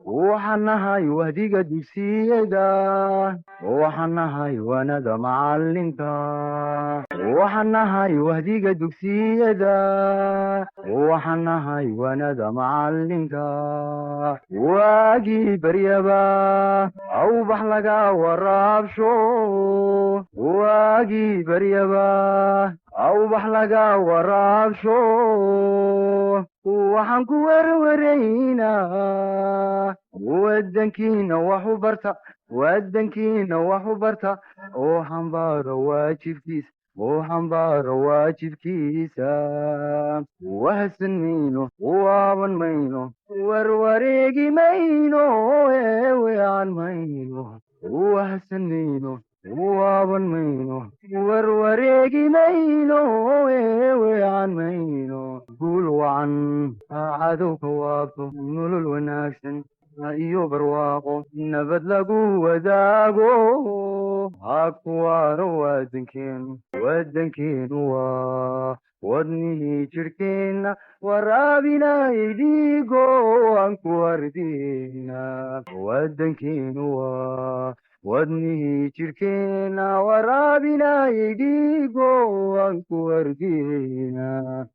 waxaan nahay wahdiga dugsiyada, waxaan nahay waanada macalinka, waxaan nahay wahdiga dugsiyada, waxaan nahay waanada macalinka. waagii baryaba awbax laga waraabsho, waagii baryaba awbax laga waraabsho, waxaan ku werwaraynaa wadankiina wax u barta, wadankiina wax u barta, oo xambaaro waajibkiisa, oo xambaaro waajibkiisa. wahsan mayno, waaban mayno, warwareegi mayno, weecan mayno, wahsan mayno, waaban mayno, warwareegi mayno, weecan mayno. guul wacan cadowka waabto, nolol wanaagsan iyo barwaaqo, nabad lagu wadaago, ha kuwaano wadankeenu, wadankeenu waa wadnihii jirhkeenna, waraabinay dhiigo aan ku hardina. wadankeenu waa wadnihii jirhkeenna, waraabinay dhiigo aan ku hardina.